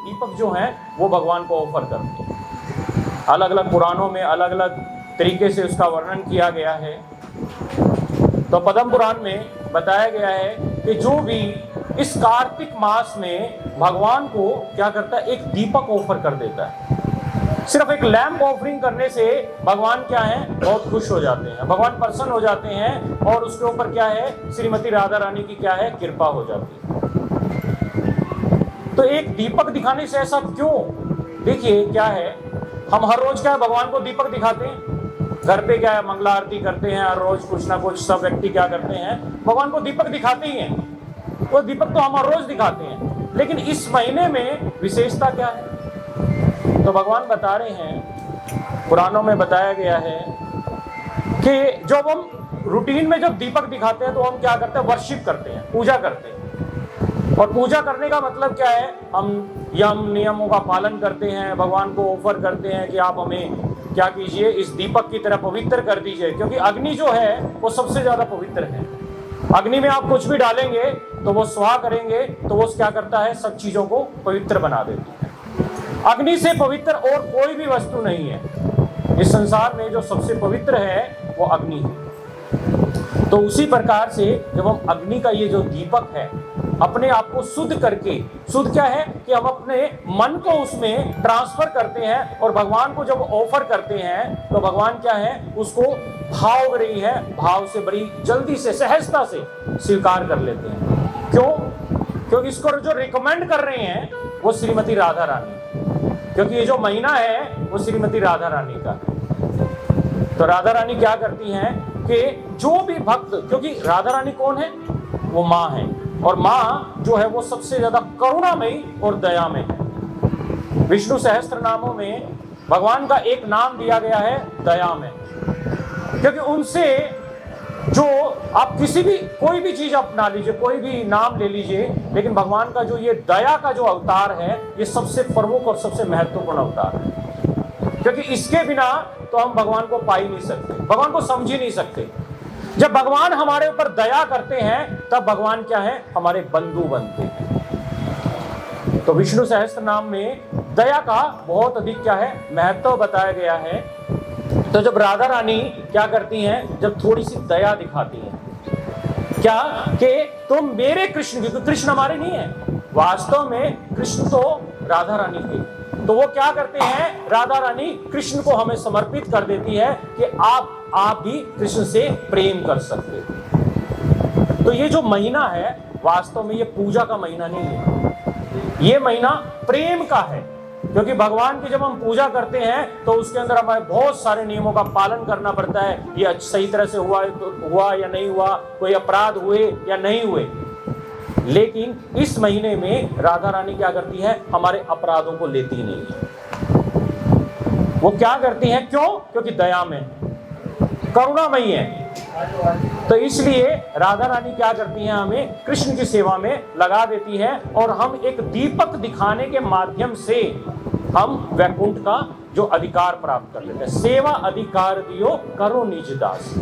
दीपक जो हैं वो भगवान को ऑफर करते हैं। अलग अलग पुराणों में अलग अलग तरीके से उसका वर्णन किया गया है। तो पद्म पुराण में बताया गया है कि जो भी इस कार्तिक मास में भगवान को क्या करता है, एक दीपक ऑफर कर देता है। सिर्फ एक लैंप ऑफरिंग करने से भगवान क्या है, बहुत खुश हो जाते हैं, भगवान प्रसन्न हो जाते हैं और उसके ऊपर क्या है, श्रीमती राधा रानी की क्या है, कृपा हो जाती है। तो एक दीपक दिखाने से ऐसा क्यों? देखिए क्या है, हम हर रोज क्या है, भगवान को दीपक दिखाते हैं। घर पे क्या है, मंगला आरती करते हैं, हर रोज कुछ ना कुछ सब व्यक्ति क्या करते हैं, भगवान को दीपक दिखाते ही हैं। वो दीपक तो हम हर रोज दिखाते हैं, लेकिन इस महीने में विशेषता क्या है? तो भगवान बता रहे हैं, पुराणों में बताया गया है कि जब हम रूटीन में जब दीपक दिखाते हैं तो हम क्या करते हैं, वर्शिप करते हैं, पूजा करते हैं। और पूजा करने का मतलब क्या है, हम यम नियमों का पालन करते हैं, भगवान को ऑफर करते हैं कि आप हमें क्या कीजिए, इस दीपक की तरह पवित्र कर दीजिए, क्योंकि अग्नि जो है वो सबसे ज्यादा पवित्र है। अग्नि में आप कुछ भी डालेंगे तो वो स्वाहा करेंगे तो वो क्या करता है, सब चीजों को पवित्र बना देती है। अग्नि से पवित्र और कोई भी वस्तु नहीं है। इस संसार में जो सबसे पवित्र है वो अग्नि है। तो उसी प्रकार से जब हम अग्नि का ये जो दीपक है, अपने आप को शुद्ध करके, शुद्ध क्या है कि हम अपने मन को उसमें ट्रांसफर करते हैं और भगवान को जब ऑफर करते हैं तो भगवान क्या है, उसको भाव रही है, भाव से बड़ी जल्दी से, सहजता से स्वीकार कर लेते हैं। क्यों? क्योंकि इसको जो रिकमेंड कर रहे हैं वो श्रीमती राधा रानी, क्योंकि ये जो महीना है वो श्रीमती राधा रानी का है। तो राधा रानी क्या करती हैं कि जो भी भक्त, क्योंकि राधा रानी कौन है, वो माँ है, और माँ जो है वो सबसे ज्यादा करुणामयी और दयामय है। विष्णु सहस्त्र नामों में भगवान का एक नाम दिया गया है दयामय, क्योंकि उनसे जो आप किसी भी कोई भी चीज अपना लीजिए, कोई भी नाम ले लीजिए, लेकिन भगवान का जो ये दया का जो अवतार है ये सबसे प्रमुख और सबसे महत्वपूर्ण अवतार है, क्योंकि इसके बिना तो हम भगवान को पा ही नहीं सकते, भगवान को समझ ही नहीं सकते। जब भगवान हमारे ऊपर दया करते हैं तब भगवान क्या है, हमारे बंधु बनते हैं। तो विष्णु सहस्त्र नाम में दया का बहुत अधिक क्या है, महत्व बताया गया है। तो जब राधा रानी क्या करती हैं, जब थोड़ी सी दया दिखाती हैं, क्या कि तुम मेरे कृष्ण, क्योंकि कृष्ण हमारे नहीं है, वास्तव में कृष्ण तो राधा रानी थे, तो वो क्या करते हैं, राधा रानी कृष्ण को हमें समर्पित कर देती है कि आप भी कृष्ण से प्रेम कर सकते हो। तो ये जो महीना है वास्तव में ये पूजा का महीना नहीं है, ये महीना प्रेम का है, क्योंकि भगवान की जब हम पूजा करते हैं तो उसके अंदर हमें बहुत सारे नियमों का पालन करना पड़ता है। ये सही तरह से हुआ या नहीं हुआ, कोई अपराध हुए या नहीं हुए। लेकिन इस महीने में राधा रानी क्या करती है, हमारे अपराधों को लेती नहीं है। वो क्या करती है, क्यों? क्योंकि दया में, करुणामयी है। तो इसलिए राधा रानी क्या करती हैं, हमें कृष्ण की सेवा में लगा देती है, और हम एक दीपक दिखाने के माध्यम से हम वैकुंठ का जो अधिकार प्राप्त कर लेते हैं। सेवा अधिकार दियो करो निज दास।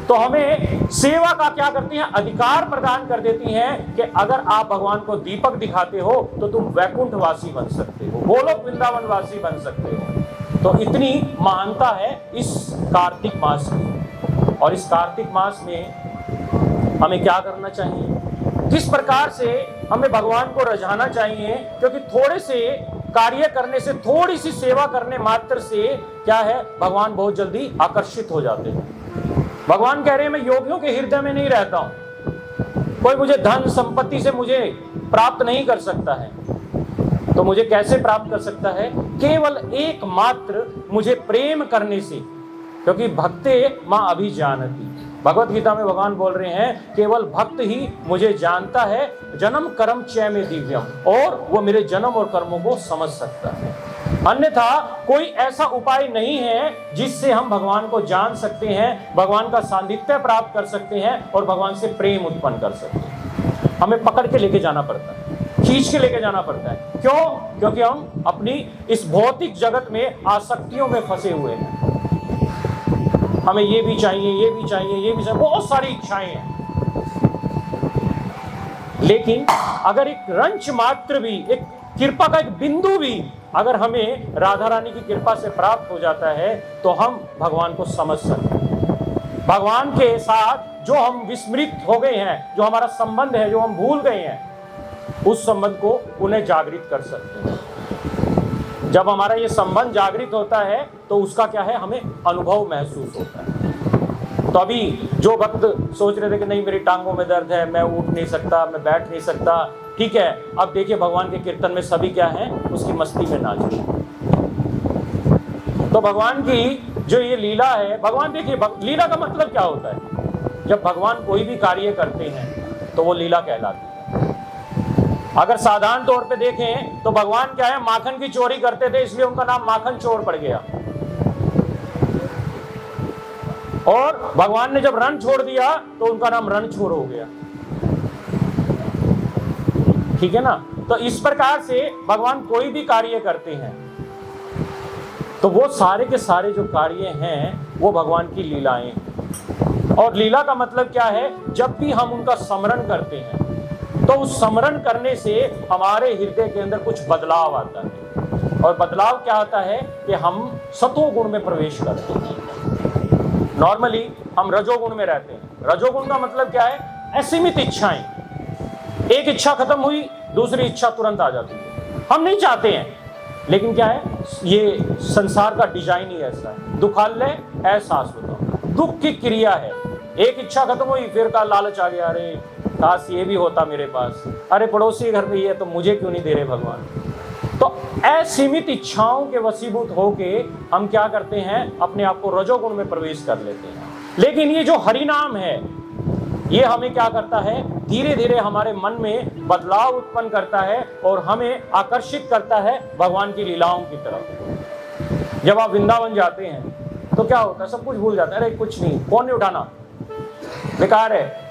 तो हमें सेवा का क्या करती हैं, अधिकार प्रदान कर देती हैं कि अगर आप भगवान को दीपक दिखाते हो तो तुम वैकुंठ वासी बन सकते हो, गोलोक वृंदावन वासी बन सकते हो। तो इतनी महानता है इस कार्तिक मास की। और इस कार्तिक मास में हमें क्या करना चाहिए, किस प्रकार से हमें भगवान को रजाना चाहिए, क्योंकि थोड़े से कार्य करने से, थोड़ी सी सेवा करने मात्र से क्या है, भगवान बहुत जल्दी आकर्षित हो जाते हैं। भगवान कह रहे हैं मैं योगियों के हृदय में नहीं रहता हूं, कोई मुझे धन संपत्ति से मुझे प्राप्त नहीं कर सकता है। तो मुझे कैसे प्राप्त कर सकता है, केवल एकमात्र मुझे प्रेम करने से, क्योंकि भक्ते मां अभिजानती। भगवत गीता में भगवान बोल रहे हैं केवल भक्त ही मुझे जानता है, जन्म कर्म चय में दिव्यम, और वो मेरे जन्म और कर्मों को समझ सकता है। अन्यथा कोई ऐसा उपाय नहीं है जिससे हम भगवान को जान सकते हैं, भगवान का सान्निध्य प्राप्त कर सकते हैं और भगवान से प्रेम उत्पन्न कर सकते हैं। हमें पकड़ के लेके जाना पड़ता है, खींच के लेके जाना पड़ता है। क्यों? क्योंकि हम अपनी इस भौतिक जगत में आसक्तियों में फंसे हुए हैं। हमें ये भी चाहिए, ये भी चाहिए, ये भी चाहिए, बहुत सारी इच्छाएं हैं। लेकिन अगर एक रंच मात्र भी, एक कृपा का एक बिंदु भी अगर हमें राधा रानी की कृपा से प्राप्त हो जाता है तो हम भगवान को समझ सकते हैं। भगवान के साथ जो हम विस्मृत हो गए हैं, जो हमारा संबंध है, जो हम भूल गए हैं, उस संबंध को उन्हें जागृत कर सकते हैं। जब हमारा ये संबंध जागृत होता है तो उसका क्या है, हमें अनुभव महसूस होता है। तो अभी जो भक्त सोच रहे थे कि नहीं मेरी टांगों में दर्द है, मैं उठ नहीं सकता, मैं बैठ नहीं सकता, ठीक है, अब देखिए भगवान के कीर्तन में सभी क्या है, उसकी मस्ती में नाच रहे हैं। तो भगवान की जो ये लीला है, भगवान देखिए लीला का मतलब क्या होता है, जब भगवान कोई भी कार्य करते हैं तो वो लीला कहलाती है। अगर साधारण तौर पे देखें तो भगवान क्या है, माखन की चोरी करते थे, इसलिए उनका नाम माखन चोर पड़ गया। और भगवान ने जब रण छोड़ दिया तो उनका नाम रण छोर हो गया, ठीक है ना। तो इस प्रकार से भगवान कोई भी कार्य करते हैं तो वो सारे के सारे जो कार्य हैं वो भगवान की लीलाएं। और लीला का मतलब क्या है, जब भी हम उनका स्मरण करते हैं तो उस स्मरण करने से हमारे हृदय के अंदर कुछ बदलाव आता है। और बदलाव क्या आता है कि हम सतोगुण में प्रवेश करते हैं। नॉर्मली हम रजोगुण में रहते हैं। रजोगुण का मतलब क्या है, असीमित इच्छाएं, एक इच्छा खत्म हुई दूसरी इच्छा तुरंत आ जाती है। हम नहीं चाहते हैं, लेकिन क्या है, ये संसार का डिजाइन ही ऐसा है। दुखालय एहसास होता, दुख की क्रिया है। एक इच्छा खत्म हुई फिर का लालच आ गया, अरे काश ये भी होता मेरे पास, अरे पड़ोसी घर में ये है तो मुझे क्यों नहीं दे रहे भगवान। तो असीमित इच्छाओं के वशीभूत होके हम क्या करते हैं, अपने आप को रजोगुण में प्रवेश कर लेते हैं। लेकिन ये जो हरि नाम है ये हमें क्या करता है, धीरे धीरे हमारे मन में बदलाव उत्पन्न करता है और हमें आकर्षित करता है भगवान की लीलाओं की तरफ। जब आप वृंदावन जाते हैं तो क्या होता है, सब कुछ भूल जाता है, अरे कुछ नहीं, फोन नहीं उठाना, बेकार है,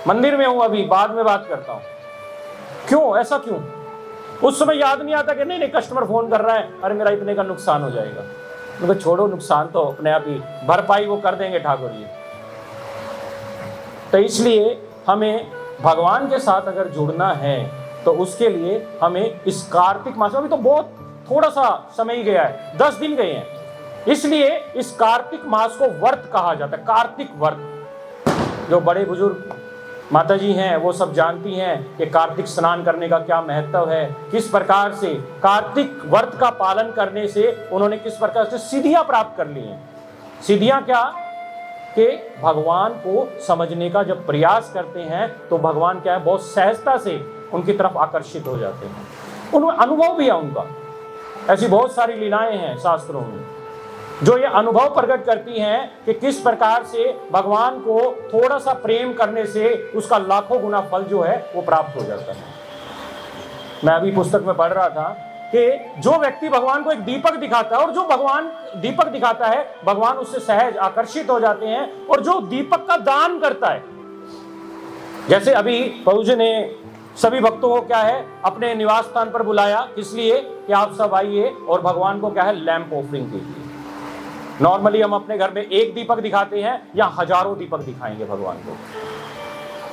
मंदिर में हूं अभी, बाद में बात करता हूं। क्यों, ऐसा क्यों? उस समय याद नहीं आता कि नहीं कस्टमर फोन कर रहा है, अरे मेरा इतने का नुकसान हो जाएगा। उनको छोड़ो, नुकसान तो अपने आप ही भरपाई वो कर देंगे ठाकुर जी। तो इसलिए हमें भगवान के साथ अगर जुड़ना है तो उसके लिए हमें इस कार्तिक मास में, अभी तो बहुत थोड़ा सा समय ही गया है, 10 दिन गए हैं, इसलिए इस कार्तिक मास को व्रत कहा जाता है। कार्तिक व्रत जो बड़े बुजुर्ग माता जी हैं वो सब जानती हैं कि कार्तिक स्नान करने का क्या महत्व है, किस प्रकार से कार्तिक व्रत का पालन करने से उन्होंने किस प्रकार से सिद्धियां प्राप्त कर ली हैं। सिद्धियां क्या, कि भगवान को समझने का जब प्रयास करते हैं तो भगवान क्या है, बहुत सहजता से उनकी तरफ आकर्षित हो जाते हैं। उनमें अनुभव भी है उनका। ऐसी बहुत सारी लीलाएं हैं शास्त्रों में जो ये अनुभव प्रकट करती हैं कि किस प्रकार से भगवान को थोड़ा सा प्रेम करने से उसका लाखों गुना फल जो है वो प्राप्त हो जाता है। मैं अभी पुस्तक में पढ़ रहा था कि जो व्यक्ति भगवान को एक दीपक दिखाता है और जो भगवान दीपक दिखाता है, भगवान उससे सहज आकर्षित हो जाते हैं। और जो दीपक का दान करता है, जैसे अभी प्रभु जी ने सभी भक्तों को क्या है, अपने निवास स्थान पर बुलाया, इसलिए कि आप सब आइए और भगवान को क्या है, लैंप ऑफरिंग कीजिए। नॉर्मली हम अपने घर में एक दीपक दिखाते हैं या हजारों दीपक दिखाएंगे भगवान को।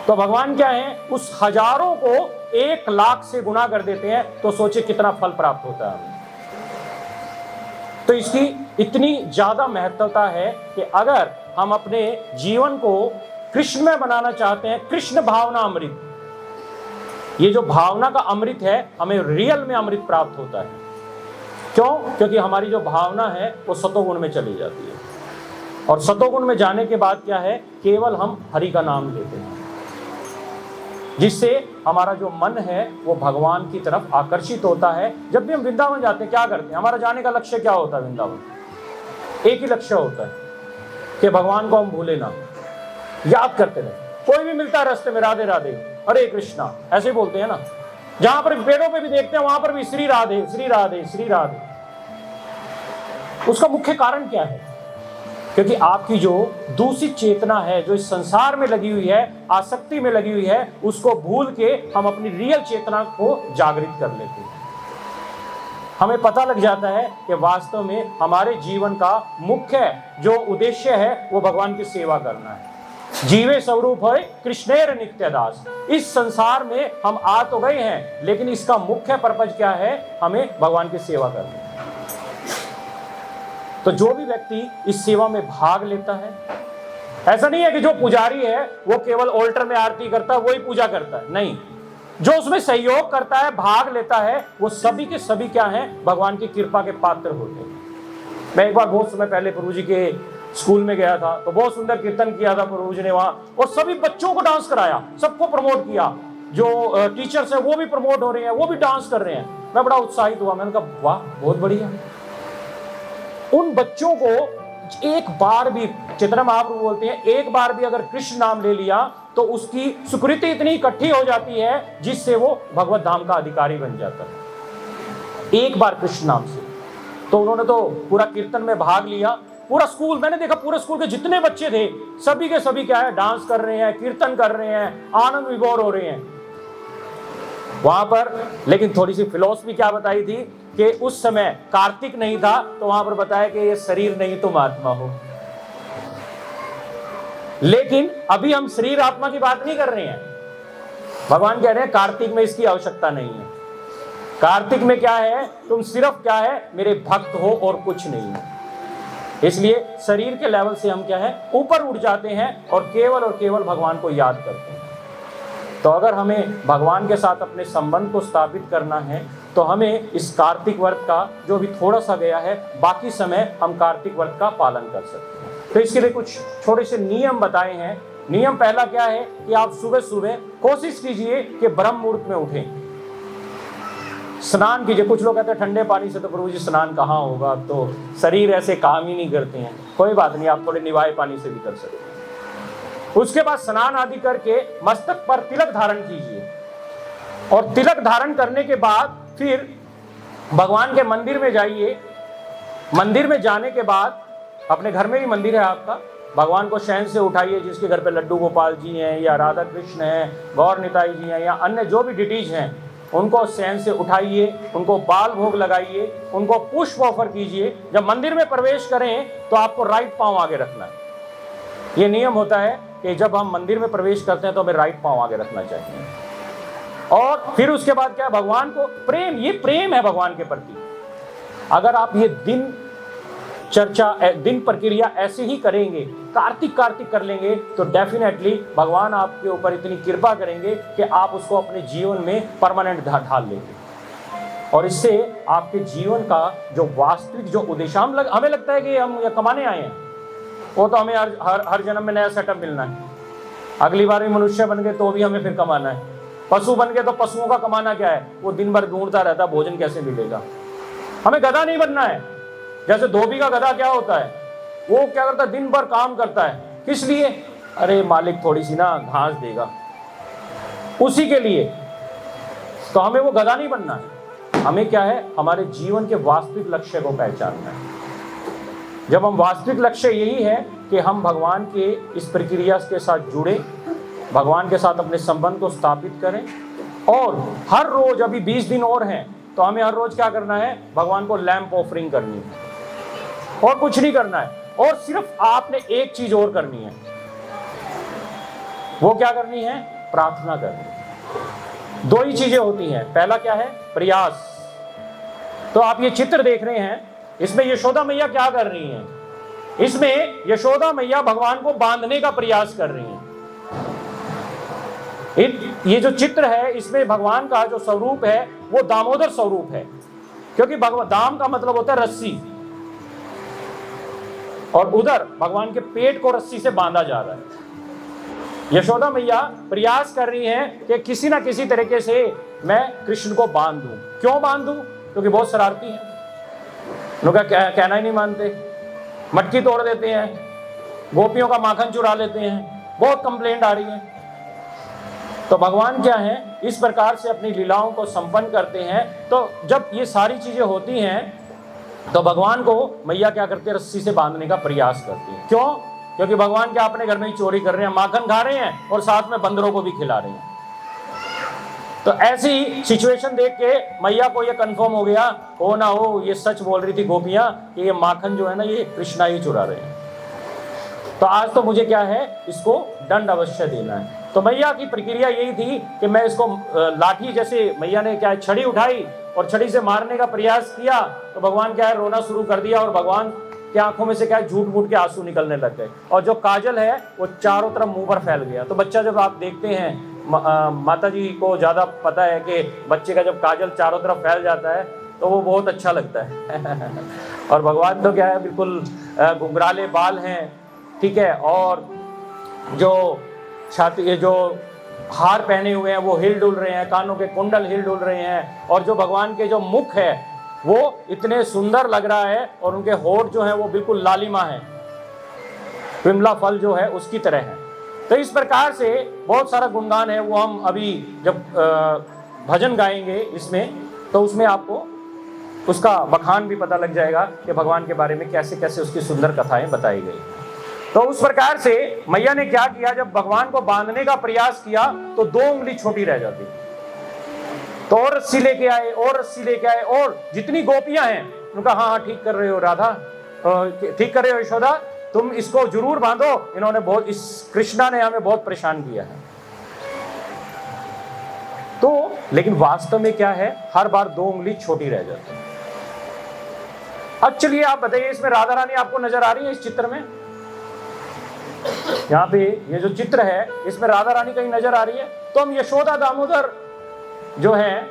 तो भगवान क्या है, उस हजारों को 1 लाख से गुना कर देते हैं। तो सोचिए कितना फल प्राप्त होता है। तो इसकी इतनी ज्यादा महत्वता है कि अगर हम अपने जीवन को कृष्णमय बनाना चाहते हैं, कृष्ण भावना अमृत, ये जो भावना का अमृत है, हमें रियल में अमृत प्राप्त होता है। क्यों? क्योंकि हमारी जो भावना है वो सतोगुण में चली जाती है। और सतोगुण में जाने के बाद क्या है, केवल हम हरि का नाम लेते हैं, जिससे हमारा जो मन है वो भगवान की तरफ आकर्षित होता है। जब भी हम वृंदावन जाते हैं क्या करते हैं, हमारा जाने का लक्ष्य क्या होता है वृंदावन? एक ही लक्ष्य होता है कि भगवान को हम भूले ना, याद करते रहे। कोई भी मिलता है रास्ते में, राधे राधे, हरे कृष्णा, ऐसे बोलते हैं ना। जहां पर पेड़ों पे भी देखते हैं वहां पर भी श्री राधे श्री राधे श्री राधे। उसका मुख्य कारण क्या है? क्योंकि आपकी जो दूषित चेतना है, जो इस संसार में लगी हुई है, आसक्ति में लगी हुई है, उसको भूल के हम अपनी रियल चेतना को जागृत कर लेते हैं। हमें पता लग जाता है कि वास्तव में हमारे जीवन का मुख्य जो उद्देश्य है वो भगवान की सेवा करना है। जीवे स्वरूप है कृष्णेर नित्य दास। इस संसार में हम आ तो गए हैं, लेकिन इसका मुख्य पर्पज क्या है? हमें भगवान की सेवा करनी। तो जो भी व्यक्ति इस सेवा में भाग लेता है, ऐसा नहीं है कि जो पुजारी है वो केवल ऑल्टर में आरती करता है, वही पूजा करता है, नहीं। जो उसमें सहयोग करता है, भाग लेता है, वो सभी के सभी क्या हैं? भगवान की कृपा के पात्र होते हैं। मैं एक बार बहुत समय पहले प्रभु जी के स्कूल में गया था, तो बहुत सुंदर कीर्तन किया था प्रभु जी ने वहां, और सभी बच्चों को डांस कराया, सबको प्रमोट किया। जो टीचर्स है वो भी प्रमोट हो रहे हैं, वो भी डांस कर रहे हैं। मैं बड़ा उत्साहित हुआ, मैंने कहा वाह बहुत बढ़िया। उन बच्चों को एक बार भी, चैतन्य महाप्रभु बोलते हैं, एक बार भी अगर कृष्ण नाम ले लिया तो उसकी सुकृति इतनी इकट्ठी हो जाती है जिससे वो भगवत धाम का अधिकारी बन जाता है, एक बार कृष्ण नाम से। तो उन्होंने तो पूरा कीर्तन में भाग लिया, पूरा स्कूल, मैंने देखा पूरे स्कूल के जितने बच्चे थे सभी के सभी क्या है? डांस कर रहे हैं, कीर्तन कर रहे हैं, आनंद विभोर हो रहे हैं वहां पर। लेकिन थोड़ी सी फिलॉसफी क्या बताई थी कि उस समय कार्तिक नहीं था, तो वहां पर बताया कि ये शरीर नहीं तुम आत्मा हो। लेकिन अभी हम शरीर आत्मा की बात नहीं कर रहे हैं। भगवान कह रहे हैं कार्तिक में इसकी आवश्यकता नहीं है। कार्तिक में क्या है? तुम सिर्फ क्या है? मेरे भक्त हो और कुछ नहीं है। इसलिए शरीर के लेवल से हम क्या है? ऊपर उठ जाते हैं और केवल भगवान को याद करते हैं। तो अगर हमें भगवान के साथ अपने संबंध को स्थापित करना है तो हमें इस कार्तिक व्रत का, जो भी थोड़ा सा गया है, बाकी समय हम कार्तिक व्रत का पालन कर सकते हैं। तो इसके लिए कुछ छोटे से नियम बताए हैं। नियम पहला क्या है कि आप सुबह सुबह कोशिश कीजिए कि ब्रह्म मुहूर्त में उठें, स्नान कीजिए। कुछ लोग कहते हैं ठंडे पानी से तो प्रभु जी स्नान कहाँ होगा, तो शरीर ऐसे काम ही नहीं करते हैं। कोई बात नहीं, आप थोड़े निवाए पानी से भी कर सकते हैं। उसके बाद स्नान आदि करके मस्तक पर तिलक धारण कीजिए, और तिलक धारण करने के बाद फिर भगवान के मंदिर में जाइए। मंदिर में जाने के बाद, अपने घर में भी मंदिर है आपका, भगवान को शयन से उठाइए। जिसके घर पे लड्डू गोपाल जी हैं या राधा कृष्ण हैं, गौर निताई जी हैं या अन्य जो भी डिटीज हैं, उनको शयन से उठाइए, उनको बाल भोग लगाइए, उनको पुष्प ऑफर कीजिए। जब मंदिर में प्रवेश करें तो आपको राइट पांव आगे रखना है। ये नियम होता है कि जब हम मंदिर में प्रवेश करते हैं तो हमें राइट पांव आगे रखना चाहिए। और फिर उसके बाद क्या? भगवान को प्रेम, ये प्रेम है भगवान के प्रति। अगर आप ये दिन प्रक्रिया ऐसे ही करेंगे, कार्तिक कर लेंगे, तो डेफिनेटली भगवान आपके ऊपर इतनी कृपा करेंगे कि आप उसको अपने जीवन में परमानेंट ढाल लेंगे। और इससे आपके जीवन का जो वास्तविक जो उद्देश्य, हमें लगता है कि हम कमाने आए हैं, वो तो हमें हर जन्म में नया सेटअप मिलना है। अगली बार भी मनुष्य बन गए तो भी हमें फिर कमाना है। पशु बन गए तो पशुओं का कमाना क्या है? वो दिन भर ढूंढता रहता, भोजन कैसे मिलेगा। हमें गधा नहीं बनना है। जैसे धोबी का गधा क्या होता है? वो क्या करता है? दिन भर काम करता है। किस लिए? अरे मालिक थोड़ी सी ना घास देगा, उसी के लिए। तो हमें वो गधा नहीं बनना है। हमें क्या है? हमारे जीवन के वास्तविक लक्ष्य को पहचानना है। जब हम वास्तविक लक्ष्य यही है कि हम भगवान के इस प्रक्रिया के साथ जुड़े, भगवान के साथ अपने संबंध को स्थापित करें, और हर रोज, अभी 20 दिन और हैं, तो हमें हर रोज क्या करना है? भगवान को लैंप ऑफरिंग करनी है, और कुछ नहीं करना है। और सिर्फ आपने एक चीज और करनी है। वो क्या करनी है? प्रार्थना करनी है। दो ही चीजें होती हैं। पहला क्या है? प्रयास। तो आप ये चित्र देख रहे हैं, इसमें यशोदा मैया क्या कर रही हैं? इसमें यशोदा मैया भगवान को बांधने का प्रयास कर रही हैं। ये जो चित्र है, इसमें भगवान का जो स्वरूप है वो दामोदर स्वरूप है, क्योंकि दाम का मतलब होता है रस्सी, और उधर भगवान के पेट को रस्सी से बांधा जा रहा है। यशोदा मैया प्रयास कर रही हैं कि किसी ना किसी तरीके से मैं कृष्ण को बांध दूं। क्यों बांध दूं? क्योंकि बहुत शरारती हैं, उनका कहना ही नहीं मानते, मटकी तोड़ देते हैं, गोपियों का माखन चुरा लेते हैं, बहुत कंप्लेंट आ रही है। तो भगवान क्या है? इस प्रकार से अपनी लीलाओं को संपन्न करते हैं। तो जब ये सारी चीजें होती हैं तो भगवान को मैया क्या करते हैं? रस्सी से बांधने का प्रयास करती है। क्यों? क्योंकि भगवान क्या अपने घर में ही चोरी कर रहे हैं, माखन खा रहे हैं और साथ में बंदरों को भी खिला रहे हैं। तो ऐसी सिचुएशन देख के मैया को ये कंफर्म हो गया, हो ना हो ये सच बोल रही थी गोपियां कि ये माखन जो है ना, ये कृष्णा ही चुरा रहे हैं। तो आज तो मुझे क्या है, इसको दंड अवश्य देना है। तो मैया की प्रक्रिया यही थी कि मैं इसको लाठी, जैसे मैया ने क्या है छड़ी उठाई और छड़ी से मारने का प्रयास किया, तो भगवान क्या है रोना शुरू कर दिया और भगवान की आंखों में से क्या है झूठ मूठ के आंसू निकलने लग गए और जो काजल है वो चारों तरफ मुंह पर फैल गया। तो बच्चा जब आप देखते हैं, माता जी को ज़्यादा पता है कि बच्चे का जब काजल चारों तरफ फैल जाता है तो वो बहुत अच्छा लगता है और भगवान तो क्या है बिल्कुल घुंघराले बाल हैं, ठीक है, और जो छाती जो हार पहने हुए हैं वो हिल डुल रहे हैं, कानों के कुंडल हिल डुल रहे हैं, और जो भगवान के जो मुख है वो इतने सुंदर लग रहा है और उनके होठ जो है वो बिल्कुल लालिमा है, विमला फल जो है उसकी तरह है। तो इस प्रकार से बहुत सारा गुणगान है, वो हम अभी जब भजन गाएंगे इसमें तो उसमें आपको उसका बखान भी पता लग जाएगा कि भगवान के बारे में कैसे कैसे उसकी सुंदर कथाएं बताई गई। तो उस प्रकार से मैया ने क्या किया, जब भगवान को बांधने का प्रयास किया तो 2 उंगली छोटी रह जाती, तो और रस्सी लेके आए और रस्सी लेके आए, और जितनी गोपियां हैं उनका हाँ ठीक कर रहे हो राधा, ठीक कर रहे हो यशोदा, तुम इसको जरूर बांधो, इन्होंने बहुत, इस कृष्णा ने हमें बहुत परेशान किया है। तो लेकिन वास्तव में क्या है, हर बार 2 उंगली छोटी रह जाती है। अब चलिए आप बताइए, इसमें राधा रानी आपको नजर आ रही है इस चित्र में? यहाँ पे ये जो चित्र है इसमें राधा रानी कहीं नजर आ रही है? तो हम यशोदा दामोदर जो है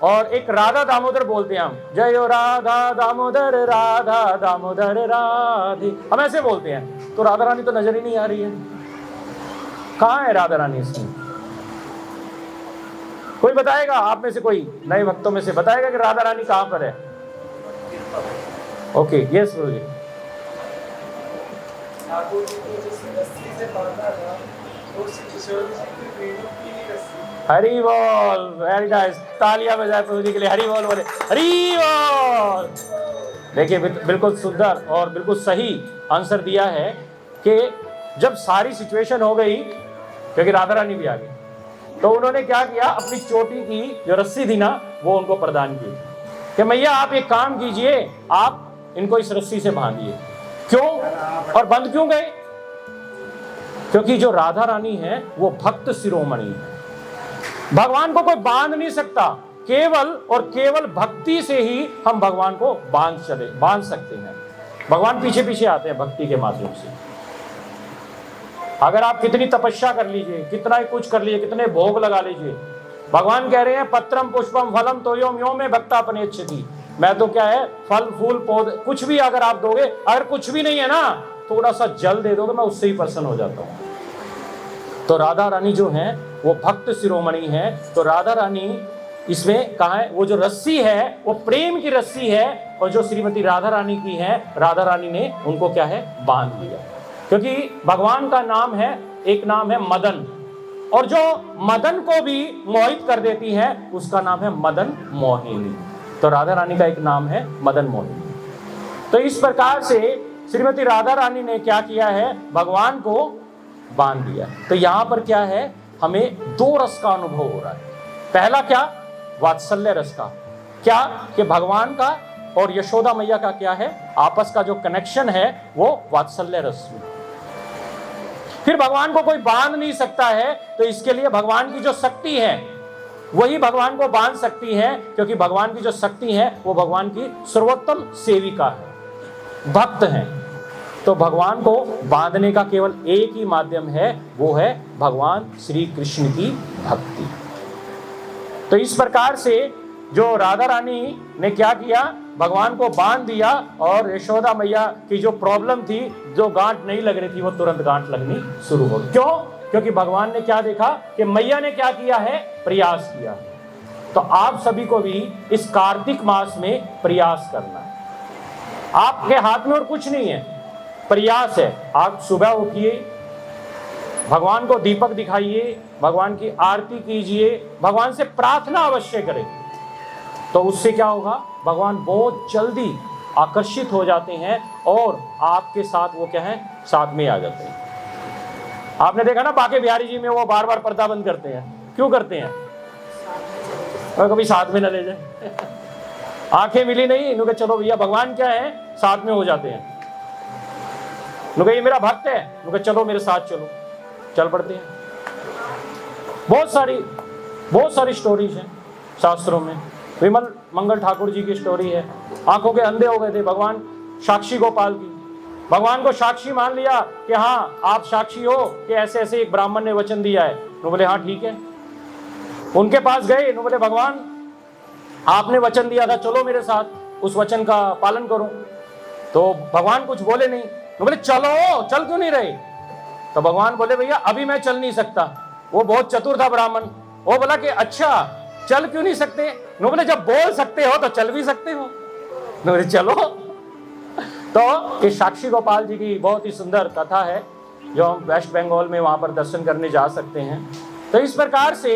और एक राधा दामोदर बोलते हैं हम, जयो राधा दामोदर राधा दामोदर राधे, हम ऐसे बोलते हैं। तो राधा रानी तो नजर ही नहीं आ रही है, कहाँ है राधा रानी इसमें? कोई बताएगा आप में से, कोई नए भक्तों में से बताएगा कि राधा रानी कहाँ पर है? ओके, यस गुरु जी। हरी बोल, वेरी नाइस, तालियां बजाए प्रभु जी के लिए, हरी बोल बोले, हरी बोल। देखिए बिल्कुल सुंदर और बिल्कुल सही आंसर दिया है कि जब सारी सिचुएशन हो गई, क्योंकि राधा रानी भी आ गई, तो उन्होंने क्या किया, अपनी चोटी की जो रस्सी थी ना वो उनको प्रदान की कि मैया आप एक काम कीजिए, आप इनको इस रस्सी से बांधिए। क्यों और बंद क्यों गए? क्योंकि जो राधा रानी है वो भक्त शिरोमणि है, भगवान को कोई बांध नहीं सकता, केवल और केवल भक्ति से ही हम भगवान को बांध सकते हैं। भगवान पीछे पीछे आते हैं भक्ति के माध्यम से। अगर आप कितनी तपस्या कर लीजिए, कितना ही कुछ कर लीजिए, कितने भोग लगा लीजिए, भगवान कह रहे हैं पत्रम पुष्पम फलम तोयम यो में भक्ता अपनेच्छति, मैं तो क्या है फल फूल पौधे कुछ भी अगर आप दोगे, अगर कुछ भी नहीं है ना, थोड़ा सा जल दे दोगे, मैं उससे ही प्रसन्न हो जाता हूँ। तो राधा रानी जो है वो भक्त शिरोमणि है। तो राधा रानी इसमें कहा है, वो जो रस्सी है वो प्रेम की रस्सी है, और जो श्रीमती राधा रानी की है, राधा रानी ने उनको क्या है बांध लिया। क्योंकि भगवान का नाम है, एक नाम है मदन, और जो मदन को भी मोहित कर देती है उसका नाम है मदन मोहिनी। तो राधा रानी का एक नाम है मदन मोहिनी। तो इस प्रकार से श्रीमती राधा रानी ने क्या किया है, भगवान को बांध दिया। तो यहाँ पर क्या है, हमें 2 रस का अनुभव हो रहा है। पहला क्या, वात्सल्य रस का, क्या कि भगवान का और यशोदा मैया का क्या है, आपस का जो कनेक्शन है वो वात्सल्य रस में। फिर भगवान को कोई बांध नहीं सकता है, तो इसके लिए भगवान की जो शक्ति है वही भगवान को बांध सकती है, क्योंकि भगवान की जो शक्ति है वो भगवान की सर्वोत्तम सेविका है, भक्त हैं। तो भगवान को बांधने का केवल एक ही माध्यम है, वो है भगवान श्री कृष्ण की भक्ति। तो इस प्रकार से जो राधा रानी ने क्या किया, भगवान को बांध दिया, और यशोदा मैया की जो प्रॉब्लम थी, जो गांठ नहीं लग रही थी, वो तुरंत गांठ लगनी शुरू हो गई। क्यों? क्योंकि भगवान ने क्या देखा कि मैया ने क्या किया है, प्रयास किया। तो आप सभी को भी इस कार्तिक मास में प्रयास करना है। आपके हाथ में और कुछ नहीं है, प्रयास है। आप सुबह उठिए, भगवान को दीपक दिखाइए, भगवान की आरती कीजिए, भगवान से प्रार्थना अवश्य करें। तो उससे क्या होगा, भगवान बहुत जल्दी आकर्षित हो जाते हैं और आपके साथ वो क्या है, साथ में आ जाते हैं। आपने देखा ना बाके बिहारी जी में वो बार बार पर्दा बंद करते हैं, क्यों करते हैं? और कभी साथ में न ले जाए आंखें मिली नहीं, इन्होंने चलो भैया भगवान क्या है, साथ में हो जाते हैं। ये मेरा भक्त है, चलो मेरे साथ चलो, चल पड़ते हैं। बहुत सारी स्टोरीज हैं शास्त्रों में। विमल मंगल ठाकुर जी की स्टोरी है, आंखों के अंधे हो गए थे, भगवान साक्षी गोपाल की, भगवान को साक्षी मान लिया कि हाँ आप साक्षी हो कि ऐसे ऐसे एक ब्राह्मण ने वचन दिया है। तो बोले हाँ ठीक है। उनके पास गए, तो बोले भगवान आपने वचन दिया था, चलो मेरे साथ, उस वचन का पालन करो। तो भगवान कुछ बोले नहीं, तो बोले चलो, चल क्यों नहीं रहे? तो भगवान बोले भैया अभी मैं चल नहीं सकता। वो बहुत चतुर था ब्राह्मण, वो बोला कि अच्छा चल क्यों नहीं सकते? तो बोले जब बोल सकते हो तो चल भी सकते हो। तो बोले चलो। तो ये साक्षी गोपाल जी की बहुत ही सुंदर कथा है, जो हम वेस्ट बंगाल में वहां पर दर्शन करने जा सकते हैं। तो इस प्रकार से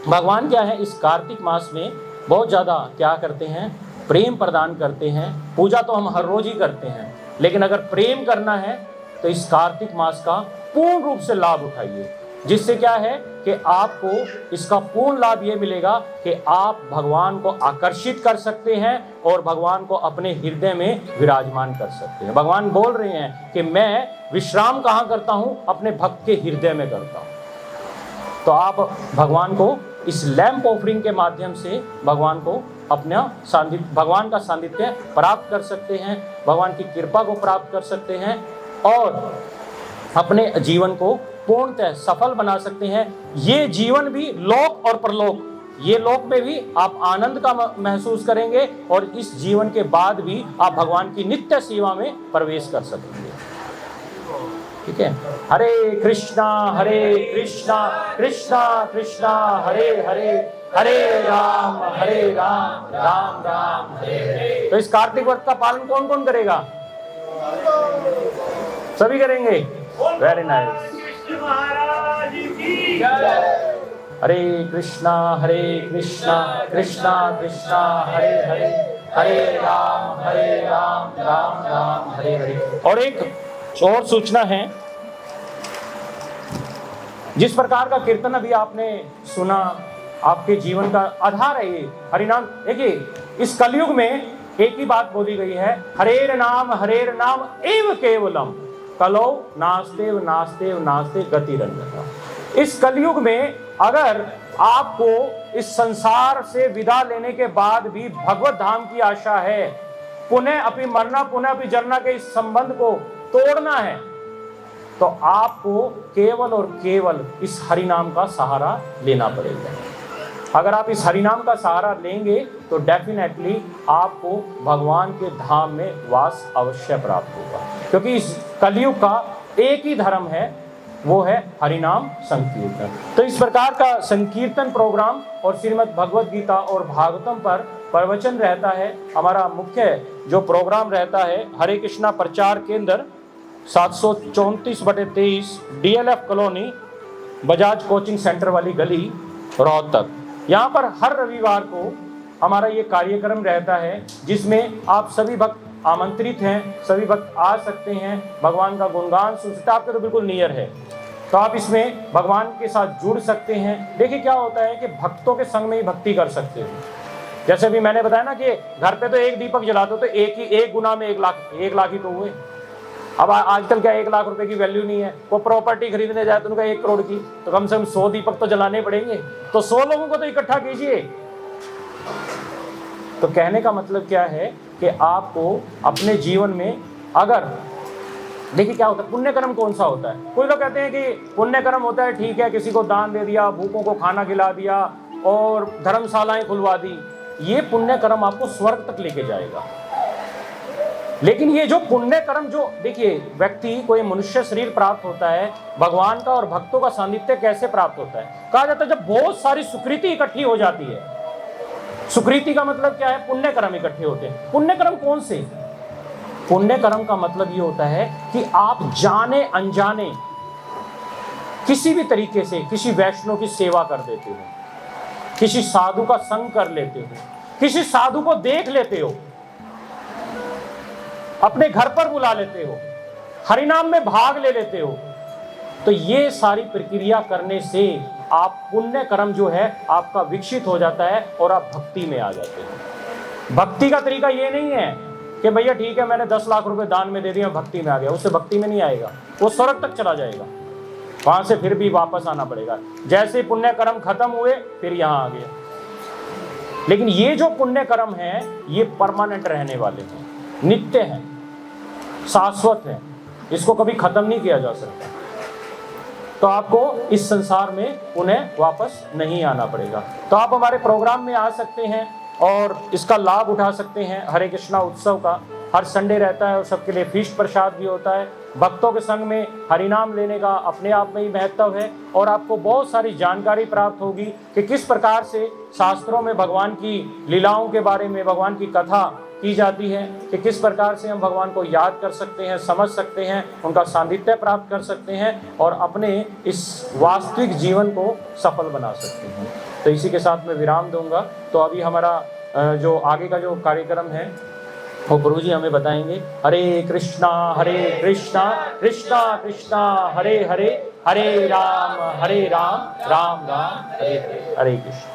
भगवान क्या है, इस कार्तिक मास में बहुत ज्यादा क्या करते हैं, प्रेम प्रदान करते हैं। पूजा तो हम हर रोज ही करते हैं, लेकिन अगर प्रेम करना है तो इस कार्तिक मास का पूर्ण रूप से लाभ उठाइए, जिससे क्या है कि आपको इसका पूर्ण लाभ ये मिलेगा कि आप भगवान को आकर्षित कर सकते हैं और भगवान को अपने हृदय में विराजमान कर सकते हैं। भगवान बोल रहे हैं कि मैं विश्राम कहाँ करता हूँ, अपने भक्त के हृदय में करता हूँ। तो आप भगवान को इस लैंप ऑफरिंग के माध्यम से भगवान को अपना सान्निध्य, भगवान का सान्निध्य प्राप्त कर सकते हैं, भगवान की कृपा को प्राप्त कर सकते हैं और अपने जीवन को पूर्णतः सफल बना सकते हैं। ये जीवन भी लोक और परलोक, ये लोक में भी आप आनंद का महसूस करेंगे और इस जीवन के बाद भी आप भगवान की नित्य सेवा में प्रवेश कर सकेंगे। ठीक है। हरे कृष्णा कृष्णा कृष्णा हरे हरे, हरे राम राम राम हरे हरे। तो इस कार्तिक व्रत का पालन कौन कौन करेगा? सभी करेंगे। Very nice. हरे कृष्णा कृष्णा कृष्णा हरे हरे, हरे राम राम राम हरे हरे। और एक और सूचना है, जिस प्रकार का कीर्तन अभी आपने सुना, आपके जीवन का आधार है ये हरिनाम। देखिए इस कलयुग में एक ही बात बोली गई है, हरेर नाम एव केवलम कलौ नास्तेव नास्तेव नास्ते गतिरन्यथा। इस कलयुग में अगर आपको इस संसार से विदा लेने के बाद भी भगवत धाम की आशा है, पुनः अपि मरना पुनः अपि जरना के इस संबंध को तोड़ना है, तो आपको केवल और केवल इस हरिनाम का सहारा लेना पड़ेगा। अगर आप इस हरिनाम का सहारा लेंगे तो डेफिनेटली आपको भगवान के धाम में वास अवश्य प्राप्त होगा, क्योंकि इस कलयुग का एक ही धर्म है, वो है हरिनाम संकीर्तन। तो इस प्रकार का संकीर्तन प्रोग्राम और श्रीमद् भगवद गीता और भागवतम पर प्रवचन रहता है। हमारा मुख्य जो प्रोग्राम रहता है हरे कृष्णा प्रचार केंद्र 734/23 DLF colony, Bajaj coaching centre वाली गली, रोहतक। यहाँ पर हर रविवार को हमारा ये कार्यक्रम रहता है, जिसमें आप सभी भक्त आमंत्रित हैं, सभी भक्त आ सकते हैं, भगवान का गुणगान सुन सकते हैं। आपके तो बिल्कुल नियर है, तो आप इसमें भगवान के साथ जुड़ सकते हैं। देखिए क्या होता है कि भक्तों के संग में ही भक्ति कर सकते हो। जैसे भी मैंने बताया ना कि घर पे तो एक दीपक जलाते हो तो एक गुना में 1 लाख ही तो हुए। अब आजकल क्या 1 लाख रुपए की वैल्यू नहीं है। वो प्रॉपर्टी खरीदने जाए तो उनका 1 करोड़ की, तो कम से कम 100 दीपक तो जलाने पड़ेंगे। तो 100 लोगों को तो इकट्ठा कीजिए। तो कहने का मतलब क्या है कि आपको अपने जीवन में, अगर देखिए क्या होता है, पुण्य कर्म कौन सा होता है? कोई लोग कहते हैं कि पुण्य कर्म होता है, ठीक है, किसी को दान दे दिया, भूखों को खाना खिला दिया और धर्मशालाएं खुलवा दी, ये पुण्य कर्म आपको स्वर्ग तक लेके जाएगा। लेकिन ये जो पुण्य कर्म, जो देखिए व्यक्ति को ये मनुष्य शरीर प्राप्त होता है, भगवान का और भक्तों का सानिध्य कैसे प्राप्त होता है? कहा जाता है जब बहुत सारी सुकृति इकट्ठी हो जाती है। सुकृति का मतलब क्या है? पुण्य कर्म इकट्ठे होते हैं। पुण्य कर्म कौन से? पुण्य कर्म का मतलब ये होता है कि आप जाने अनजाने किसी भी तरीके से किसी वैष्णव की सेवा कर देते हो, किसी साधु का संग कर लेते हो, किसी साधु को देख लेते हो, अपने घर पर बुला लेते हो, हरिनाम में भाग ले लेते हो, तो ये सारी प्रक्रिया करने से आप पुण्य कर्म जो है आपका विकसित हो जाता है और आप भक्ति में आ जाते हैं। भक्ति का तरीका ये नहीं है कि भैया ठीक है मैंने 10 लाख रुपए दान में दे दिया, भक्ति में आ गया, उससे भक्ति में नहीं आएगा, वो स्वर्ग तक चला जाएगा, वहां से फिर भी वापस आना पड़ेगा। जैसे पुण्य कर्म खत्म हुए फिर यहाँ आ गया। लेकिन ये जो पुण्य कर्म है ये परमानेंट रहने वाले हैं, नित्य हैं, शाश्वत हैं, इसको कभी खत्म नहीं किया जा सकता। तो आपको इस संसार में उन्हें वापस नहीं आना पड़ेगा। तो आप हमारे प्रोग्राम में आ सकते हैं और इसका लाभ उठा सकते हैं। हरे कृष्णा उत्सव का हर संडे रहता है और सबके लिए फीस्ट प्रसाद भी होता है। भक्तों के संग में हरिनाम लेने का अपने आप में ही महत्व है और आपको बहुत सारी जानकारी प्राप्त होगी कि किस प्रकार से शास्त्रों में भगवान की लीलाओं के बारे में, भगवान की कथा की जाती है, कि किस प्रकार से हम भगवान को याद कर सकते हैं, समझ सकते हैं, उनका सान्निध्य प्राप्त कर सकते हैं और अपने इस वास्तविक जीवन को सफल बना सकते हैं। तो इसी के साथ मैं विराम दूंगा। तो अभी हमारा जो आगे का जो कार्यक्रम है वो गुरु जी हमें बताएंगे। हरे कृष्णा कृष्णा कृष्णा हरे हरे, हरे राम राम राम हरे हरे। हरे कृष्ण।